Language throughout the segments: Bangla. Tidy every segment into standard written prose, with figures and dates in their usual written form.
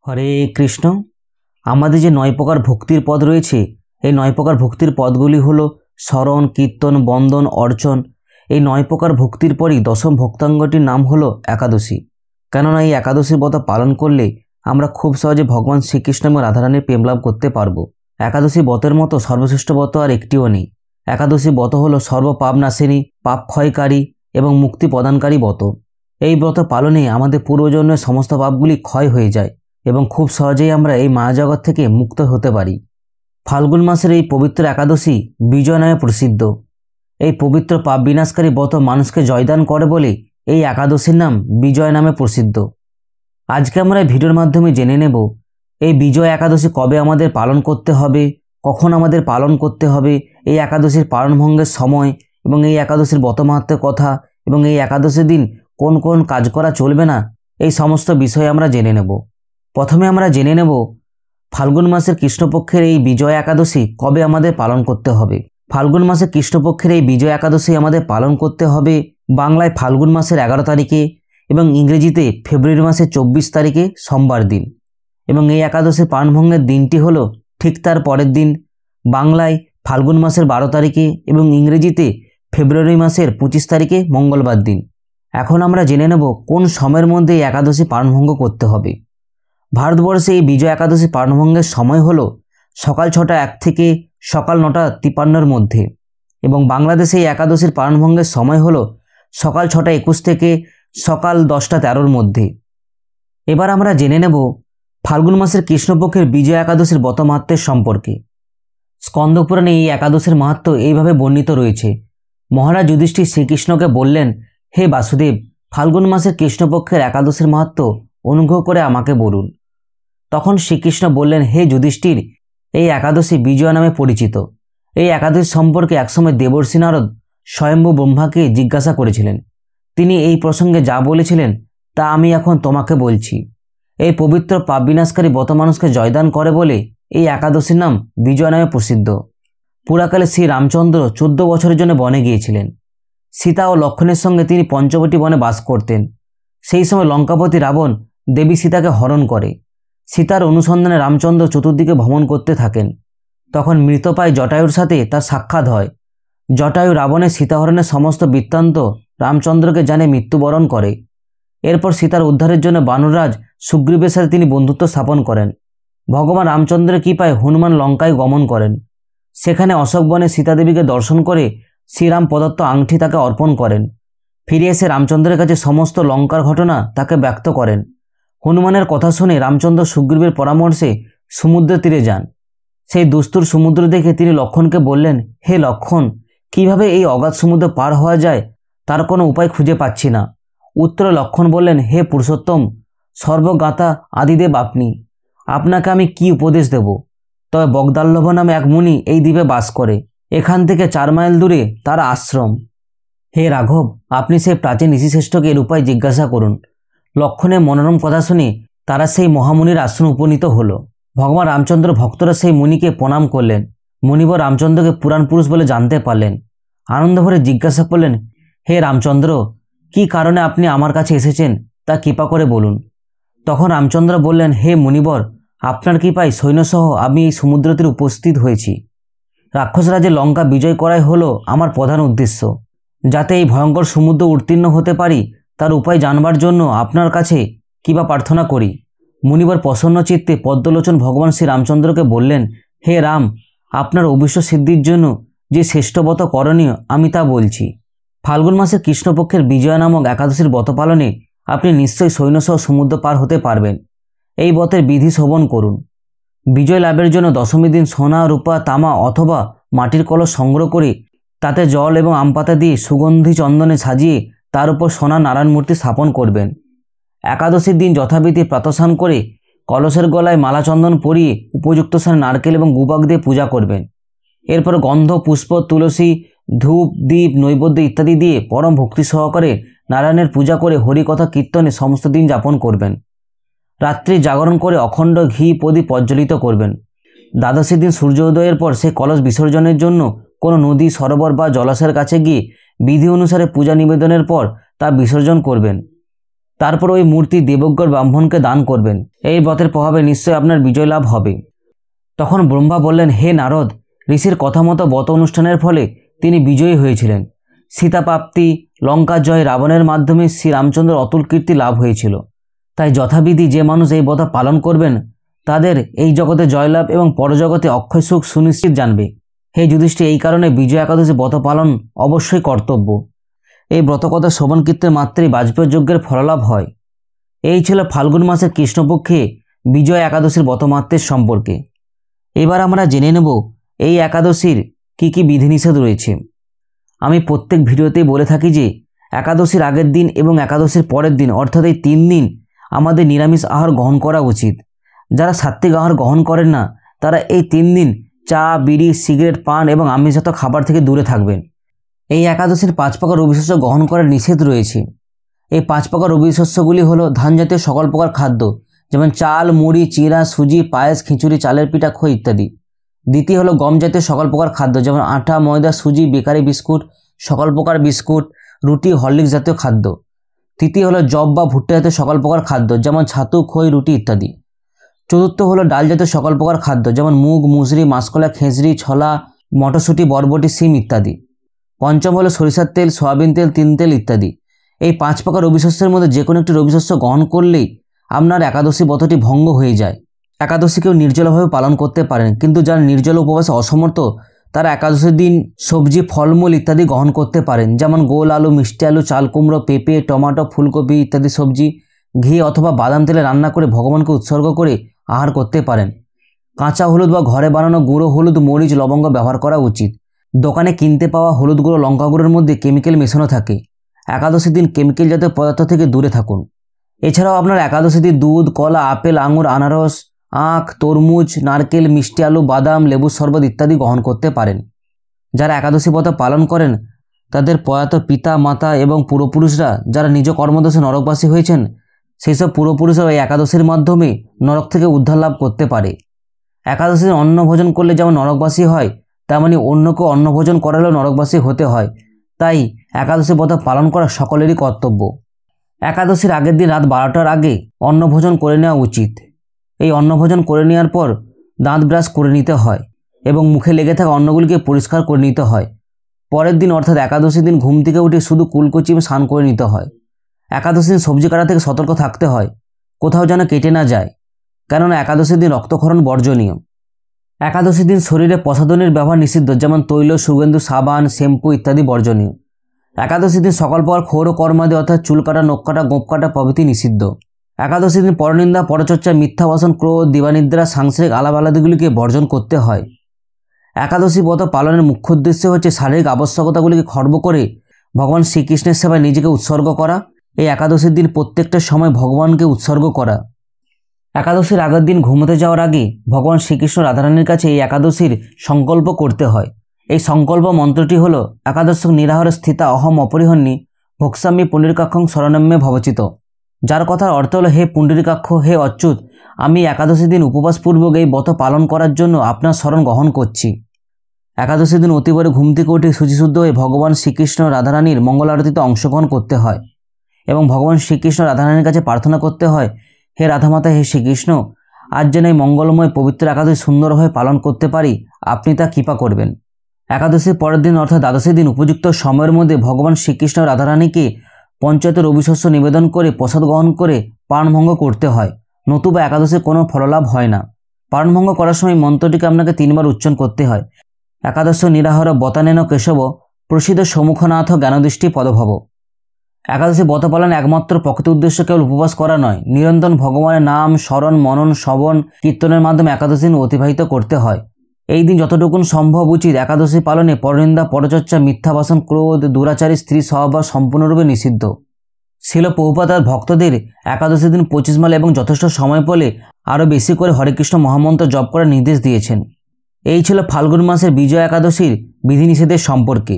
হরে কৃষ্ণ। আমাদের যে 9 প্রকার ভক্তির পদ রয়েছে, এই 9 প্রকার ভক্তির পদগুলি হলো স্মরণ, কীর্তন, বন্দন, অর্চন। এই 9 প্রকার ভক্তির পরই দশম ভক্তাঙ্গটির নাম হলো একাদশী। কেননা এই একাদশীর ব্রত পালন করলে আমরা খুব সহজে ভগবান শ্রীকৃষ্ণ এবং রাধারানীর প্রেম লাভ করতে পারবো। একাদশী ব্রতের মতো সর্বশ্রেষ্ঠ ব্রত আর একটিও নেই। একাদশী ব্রত হলো সর্বপাপ নাশিনী, পাপ ক্ষয়কারী এবং মুক্তি প্রদানকারী ব্রত। এই ব্রত পালনে আমাদের পূর্বজন্মের সমস্ত পাপগুলি ক্ষয় হয়ে যায় এবং খুব সহজেই আমরা এই মায়াজগৎ থেকে মুক্ত হতে পারি। ফাল্গুন মাসের এই পবিত্র একাদশী বিজয় নামে প্রসিদ্ধ। এই পবিত্র পাপ বিনাশকারী ব্রত মানুষকে জয়দান করে বলে এই একাদশীর নাম বিজয় নামে প্রসিদ্ধ। আজকে আমরা এই ভিডিওর মাধ্যমে জেনে নেব এই বিজয় একাদশী কবে আমাদের পালন করতে হবে, কখন আমাদের পালন করতে হবে, এই একাদশীর পালনভঙ্গের সময় এবং এই একাদশীর ব্রত মাহাত্ম্যের কথা এবং এই একাদশীর দিন কোন কোন কাজ করা চলবে না, এই সমস্ত বিষয় আমরা জেনে নেব। প্রথমে আমরা জেনে নেব ফাল্গুন মাসের কৃষ্ণপক্ষের এই বিজয় একাদশী কবে আমাদের পালন করতে হবে। ফাল্গুন মাসের কৃষ্ণপক্ষের এই বিজয় একাদশী আমাদের পালন করতে হবে বাংলায় ফাল্গুন মাসের 11 তারিখে এবং ইংরেজিতে ফেব্রুয়ারি মাসের 24 তারিখে সোমবার দিন। এবং এই একাদশীর পালনভঙ্গের দিনটি হলো ঠিক তার পরের দিন, বাংলায় ফাল্গুন মাসের 12 তারিখে এবং ইংরেজিতে ফেব্রুয়ারি মাসের 25 তারিখে মঙ্গলবার দিন। এখন আমরা জেনে নেব কোন সময়ের মধ্যে এই একাদশী পালনভঙ্গ করতে হবে। ভারতবর্ষে এই বিজয় একাদশী পালনভঙ্গের সময় হলো সকাল 6টা 1 থেকে সকাল 9টা 53-র মধ্যে এবং বাংলাদেশে এই একাদশীর পালনভঙ্গের সময় হলো সকাল 6টা 21 থেকে সকাল 10টা 13-র মধ্যে। এবার আমরা জেনে নেব ফাল্গুন মাসের কৃষ্ণপক্ষের বিজয় একাদশীর ব্রত মাহাত্ম্যের সম্পর্কে। স্কন্দপুরাণে এই একাদশীর মাহাত্ম্য এইভাবে বর্ণিত রয়েছে। মহারাজ যুধিষ্ঠির শ্রীকৃষ্ণকে বললেন, হে বাসুদেব, ফাল্গুন মাসের কৃষ্ণপক্ষের একাদশীর মাহাত্ম্য অনুগ্রহ করে আমাকে বলুন। তখন শ্রীকৃষ্ণ বললেন, হে যুধিষ্ঠির, এই একাদশী বিজয়া নামে পরিচিত। এই একাদশী সম্পর্কে একসময় দেবর্ষি নারদ স্বয়ম্ভু ব্রহ্মাকে জিজ্ঞাসা করেছিলেন। তিনি এই প্রসঙ্গে যা বলেছিলেন তা আমি এখন তোমাকে বলছি। এই পবিত্র পাপ বিনাশকারী ব্রত মানুষকে জয়দান করে বলে এই একাদশীর নাম বিজয়া নামে প্রসিদ্ধ। পুরাকালে শ্রী রামচন্দ্র 14 বছরের জন্য বনে গিয়েছিলেন। সীতা ও লক্ষ্মণের সঙ্গে তিনি পঞ্চবটী বনে বাস করতেন। সেই সময় লঙ্কাপতি রাবণ দেবী সীতাকে হরণ করে। সীতার অনুসন্ধানে রামচন্দ্র চতুর্দিকে ভ্রমণ করতে থাকেন। তখন মৃতপ্রায় জটায়ুর সাথে তার সাক্ষাৎ হয়। জটায়ু রাবণের সীতাহরণের সমস্ত বৃত্তান্ত রামচন্দ্রকে জানে মৃত্যুবরণ করে। এরপর সীতার উদ্ধারের জন্য বানররাজ সুগ্রীবের সাথে তিনি বন্ধুত্ব স্থাপন করেন। ভগবান রামচন্দ্রের কৃপায় হনুমান লঙ্কায় গমন করেন। সেখানে অশোক বনে সীতাদেবীকে দর্শন করে শ্রীরাম প্রদত্ত আংটি তাকে অর্পণ করেন। ফিরে এসে রামচন্দ্রের কাছে সমস্ত লঙ্কার ঘটনা তাকে ব্যক্ত করেন। হনুমানের কথা শুনে রামচন্দ্র সুগ্রীবের পরামর্শে সমুদ্রের তীরে যান। সেই দুস্তুর সমুদ্র দেখে তিনি লক্ষ্মণকে বললেন, হে লক্ষ্মণ, কিভাবে এই অগাধ সমুদ্র পার হওয়া যায় তার কোনো উপায় খুঁজে পাচ্ছি না। উত্তরে লক্ষ্মণ বললেন, হে পুরুষোত্তম, সর্বজ্ঞাতা আদিদেব আপনি, আপনাকে আমি কি উপদেশ দেব? তবে বগদাল্লভ নামে এক মুনি এই দ্বীপে বাস করে। এখান থেকে 4 মাইল দূরে তার আশ্রম। হে রাঘব, আপনি সেই প্রাচীন ঋষিশ্রেষ্ঠকে এর উপায় জিজ্ঞাসা করুন। লক্ষ্মণের মনোরম কথা শুনে তারা সেই মহামুনির আশ্রম উপনীত হল। ভগবান রামচন্দ্র ভক্তরা সেই মুনিকে প্রণাম করলেন। মুনিবর রামচন্দ্রকে পুরাণ পুরুষ বলে জানতে পারলেন। আনন্দ ভরে জিজ্ঞাসা করলেন, হে রামচন্দ্র, কি কারণে আপনি আমার কাছে এসেছেন তা কৃপা করে বলুন। তখন রামচন্দ্র বললেন, হে মুনিবর, আপনার কৃপায় সৈন্যসহ আমি এই সমুদ্র তীরে উপস্থিত হয়েছি। রাক্ষসরাজের লঙ্কা বিজয় করাই হলো আমার প্রধান উদ্দেশ্য। যাতে এই ভয়ঙ্কর সমুদ্র উত্তীর্ণ হতে পারি তার উপায় জানবার জন্য আপনার কাছে কৃপা প্রার্থনা করি। মুনিবর প্রসন্ন চিত্তে পদ্মলোচন ভগবান শ্রী রামচন্দ্রকে বললেন, হে রাম, আপনার অভিষ্ট সিদ্ধির জন্য যে শ্রেষ্ঠ ব্রত করণীয় আমি তা বলছি। ফাল্গুন মাসের কৃষ্ণপক্ষের বিজয়া নামক একাদশীর ব্রত পালনে আপনি নিশ্চয়ই সৈন্যসহ সমুদ্র পার হতে পারবেন। এই ব্রতের বিধি শ্রবণ করুন। বিজয় লাভের জন্য দশমী দিন সোনা, রূপা, তামা অথবা মাটির কলস সংগ্রহ করে তাতে জল এবং আম পাতা দিয়ে সুগন্ধি চন্দনে সাজিয়ে তার উপর সোনা নারায়ণ মূর্তি স্থাপন করবেন। একাদশীর দিন যথাবিধি প্রাতঃস্নান করে কলসের গলায় মালা চন্দন পরিয়ে উপযুক্ত স্থানে নারকেল এবং গুবাক দিয়ে পূজা করবেন। এরপর গন্ধ, পুষ্প, তুলসী, ধূপ, দীপ, নৈবেদ্য ইত্যাদি দিয়ে পরম ভক্তি সহকারে নারায়ণের পূজা করে হরিকথা কীর্তনে সমস্ত দিন যাপন করবেন। রাত্রি জাগরণ করে অখণ্ড ঘি প্রদীপ প্রজ্বলিত করবেন। দ্বাদশীর দিন সূর্য উদয়ের পর সেই কলস বিসর্জনের জন্য কোনো নদী, সরোবর বা জলাশয়ের কাছে গিয়ে বিধি অনুসারে পূজা নিবেদনের পর তা বিসর্জন করবেন। তারপর ওই মূর্তি দেবজ্ঞ ব্রাহ্মণকে দান করবেন। এই ব্রতের প্রভাবে নিশ্চয়ই আপনার বিজয় লাভ হবে। তখন ব্রহ্মা বললেন, হে নারদ, ঋষির কথা মতো ব্রত অনুষ্ঠানের ফলে তিনি বিজয়ী হয়েছিলেন। সীতাপ্রাপ্তি, লঙ্কা জয়, রাবণের মাধ্যমে শ্রীরামচন্দ্র অতুল কীর্তি লাভ হয়েছিল। তাই যথাবিধি যে মানুষ এই ব্রত পালন করবেন তাদের এই জগতে জয়লাভ এবং পরজগতে অক্ষয় সুখ সুনিশ্চিত জানবে। হে যুধিষ্ঠির, এই কারণে বিজয় একাদশী ব্রত পালন অবশ্যই কর্তব্য। এই ব্রতকথা শ্রবণ কীর্তনের মাত্রেই বাজপেয় যজ্ঞের ফললাভ হয়। এই ছিল ফাল্গুন মাসের কৃষ্ণপক্ষে বিজয় একাদশীর ব্রতমাত্রের সম্পর্কে। এবার আমরা জেনে নেব এই একাদশীর কি কি বিধিনিষেধ রয়েছে। আমি প্রত্যেক ভিডিওতেই বলে থাকি যে একাদশীর আগের দিন এবং একাদশীর পরের দিন অর্থাৎ এই 3 দিন আমাদের নিরামিষ আহার গ্রহণ করা উচিত। যারা সাত্ত্বিক আহার গ্রহণ করেন না তারা এই 3 দিন চা, বিড়ি, সিগারেট, পান এবং আমিষজাত খাবার থেকে দূরে থাকবেন। এই একাদশীর 5 প্রকার রবি শস্য গ্রহণ করার নিষেধ রয়েছে। এই 5 প্রকার রবি শস্যগুলি হলো ধান জাতীয় সকল প্রকার খাদ্য, যেমন চাল, মুড়ি, চিড়া, সুজি, পায়েস, খিচুড়ি, চালের পিঠা, খই ইত্যাদি। দ্বিতীয় হলো গম জাতীয় সকল প্রকার খাদ্য, যেমন আটা, ময়দা, সুজি, বেকারি বিস্কুট, সকল প্রকার বিস্কুট, রুটি, হরলিক্স জাতীয় খাদ্য। তৃতীয় হলো জব বা ভুট্টা জাতীয় সকল প্রকার খাদ্য, যেমন ছাতু, খই, রুটি ইত্যাদি। চতুর্থ হলো ডাল জাতীয় সকল প্রকার খাদ্য, যেমন মুগ, মুসরি, মাসকলা, খেজড়ি, ছোলা, মটরশুঁটি, বরবটি, সিম ইত্যাদি। পঞ্চম হলো সরিষার তেল, সয়াবিন তেল, তিল তেল ইত্যাদি। এই 5 প্রকার রবি শস্যের মধ্যে যে কোনো একটি রবি শস্য গ্রহণ করলেই আপনার একাদশী ব্রতটি ভঙ্গ হয়ে যায়। একাদশী কেউ নির্জলভাবে পালন করতে পারেন, কিন্তু যারা নির্জল উপবাসে অসমর্থ তারা একাদশীর দিন সবজি, ফলমূল ইত্যাদি গ্রহণ করতে পারেন, যেমন গোল আলু, মিষ্টি আলু, চাল কুমড়ো, পেঁপে, টমেটো, ফুলকপি ইত্যাদি সবজি ঘি অথবা বাদাম তেলে রান্না করে ভগবানকে উৎসর্গ করে আহার করতে পারেন। কাঁচা হলুদ বা ঘরে বানানো গুঁড়ো হলুদ, মরিচ, লবঙ্গ ব্যবহার করা উচিত। দোকানে কিনতে পাওয়া হলুদ গুঁড়ো, লঙ্কা গুঁড়োর মধ্যে কেমিক্যাল মেশানো থাকে। একাদশীর দিন কেমিক্যাল জাতীয় পদার্থ থেকে দূরে থাকুন। এছাড়াও আপনার একাদশীতে দুধ, কলা, আপেল, আঙুর, আনারস, আখ, তরমুজ, নারকেল, মিষ্টি আলু, বাদাম, লেবুর শরবত ইত্যাদি গ্রহণ করতে পারেন। যারা একাদশী ব্রত পালন করেন তাদের প্রয়াত পিতা, মাতা এবং পূর্বপুরুষরা যারা নিজ কর্মদোষে নরকবাসী হয়েছেন সেই সব পূর্বপুরুষরা এই একাদশীর মাধ্যমে নরক থেকে উদ্ধার লাভ করতে পারে। একাদশীর অন্ন ভোজন করলে যেমন নরকবাসী হয়, তেমনি অন্যকেও অন্ন ভোজন করালেও নরকবাসী হতে হয়। তাই একাদশী ব্রত পালন করা সকলেরই কর্তব্য। একাদশীর আগের দিন রাত 12টার আগে অন্নভোজন করে নেওয়া উচিত। এই অন্নভোজন করে নেওয়ার পর দাঁত ব্রাশ করে নিতে হয় এবং মুখে লেগে থাকা অন্নগুলিকে পরিষ্কার করে নিতে হয়। পরের দিন অর্থাৎ একাদশীর দিন ঘুম থেকে উঠে শুধু কুলকুচি এবং স্নান করে নিতে হয়। একাদশীর দিন সবজি কাটা থেকে সতর্ক থাকতে হয়, কোথাও যেন কেটে না যায়, কেননা একাদশীর দিন রক্তক্ষরণ বর্জনীয়। একাদশীর দিন শরীরে প্রসাধনীর ব্যবহার নিষিদ্ধ, যেমন তৈল, সুগন্ধি, সাবান, শ্যাম্পু ইত্যাদি বর্জনীয়। একাদশীর দিন সকল প্রকার ক্ষৌর কর্মাদি অর্থাৎ চুল কাটা, নখ কাটা, গোঁফ কাটা প্রভৃতি নিষিদ্ধ। একাদশীর দিন পরনিন্দা, পরচর্চা, মিথ্যা ভাষণ, ক্রোধ, দিবানিদ্রা, সাংসারিক আলাপ আলাদিগুলিকে বর্জন করতে হয়। একাদশী ব্রত পালনের মুখ্য উদ্দেশ্য হচ্ছে শারীরিক আবশ্যকতাগুলিকে খর্ব করে ভগবান শ্রীকৃষ্ণের সেবায় নিজেকে উৎসর্গ করা। এই একাদশীর দিন প্রত্যেকটা সময় ভগবানকে উৎসর্গ করা। একাদশীর আগের দিন ঘুমোতে যাওয়ার আগে ভগবান শ্রীকৃষ্ণ রাধারানীর কাছে এই একাদশীর সংকল্প করতে হয়। এই সংকল্প মন্ত্রটি হল একাদশ নিরাহার স্থিতা অহম অপরিহন্যী ভোক্সাম্যি পুণ্ডরীকাক্ষং শরণম্যে ভবচিত, যার কথার অর্থ হলো, হে পুণ্ডরীকাক্ষ, হে অচ্যুত, আমি একাদশী দিন উপবাসপূর্বক এই ব্রত পালন করার জন্য আপনার শরণ গ্রহণ করছি। একাদশী দিন অতিবরে ঘুম থেকে উঠে শুচিশুদ্ধ হয়ে ভগবান শ্রীকৃষ্ণ রাধারানীর মঙ্গল আরতিতে অংশগ্রহণ করতে হয় এবং ভগবান শ্রীকৃষ্ণ রাধারানীর কাছে প্রার্থনা করতে হয়, হে রাধামাতা, হে শ্রীকৃষ্ণ, আজ যেন এই মঙ্গলময় পবিত্র একাদশী সুন্দরভাবে পালন করতে পারি, আপনি তা কৃপা করবেন। একাদশীর পরের দিন অর্থাৎ দ্বাদশীর দিন উপযুক্ত সময়ের মধ্যে ভগবান শ্রীকৃষ্ণ রাধারানীকে পঞ্চায়েত রবিশস্য নিবেদন করে প্রসাদ গ্রহণ করে পারণভঙ্গ করতে হয়, নতুবা একাদশীর কোনো ফললাভ হয় না। পারণভঙ্গ করার সময় মন্ত্রটিকে আপনাকে 3 বার উচ্চারণ করতে হয়। একাদশ নিরাহার বতানেন কেশব প্রসিদ্ধ সমুখনাথ জ্ঞানদৃষ্টি পদভব। একাদশী ব্রত পালনের একমাত্র প্রকৃত উদ্দেশ্য কেবল উপবাস করা নয়, নিরন্তর ভগবানের নাম, স্মরণ, মনন, শ্রবণ, কীর্তনের মাধ্যমে একাদশী দিন অতিবাহিত করতে হয়। এই দিন যতটুকুন সম্ভব উচিত একাদশী পালনে পরনিন্দা, পরচর্চা, মিথ্যা ভাষণ, ক্রোধ, দুরাচারী স্ত্রী সহবাস সম্পূর্ণরূপে নিষিদ্ধ। শিল প্রভুপাদ তার ভক্তদের একাদশী দিন 25 মালা এবং যথেষ্ট সময় পেলে আরও বেশি করে হরেকৃষ্ণ মহামন্ত্র জপ করার নির্দেশ দিয়েছেন। এই ছিল ফাল্গুন মাসের বিজয় একাদশীর বিধিনিষেধের সম্পর্কে।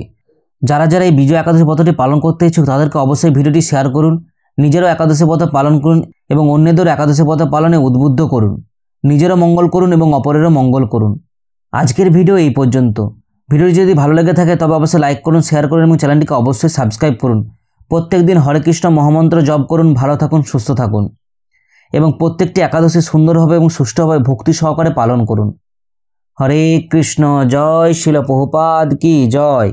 যারা যারা এই বিজয় একাদশী ব্রতটি পালন করতে ইচ্ছুক তাদেরকে অবশ্যই ভিডিওটি শেয়ার করুন, নিজেরও একাদশী ব্রত পালন করুন এবং অন্যদেরও একাদশী ব্রত পালনে উদ্বুদ্ধ করুন। নিজেরও মঙ্গল করুন এবং অপরেরও মঙ্গল করুন। আজকের ভিডিও এই পর্যন্ত। ভিডিওটি যদি ভালো লেগে থাকে তবে অবশ্যই লাইক করুন, শেয়ার করুন এবং চ্যানেলটিকে অবশ্যই সাবস্ক্রাইব করুন। প্রত্যেক দিন হরে কৃষ্ণ মহামন্ত্র জপ করুন, ভালো থাকুন, সুস্থ থাকুন এবং প্রত্যেকটি একাদশী সুন্দরভাবে এবং সুষ্ঠুভাবে ভক্তি সহকারে পালন করুন। হরে কৃষ্ণ। জয় শিল প্রভুপাদ কি জয়।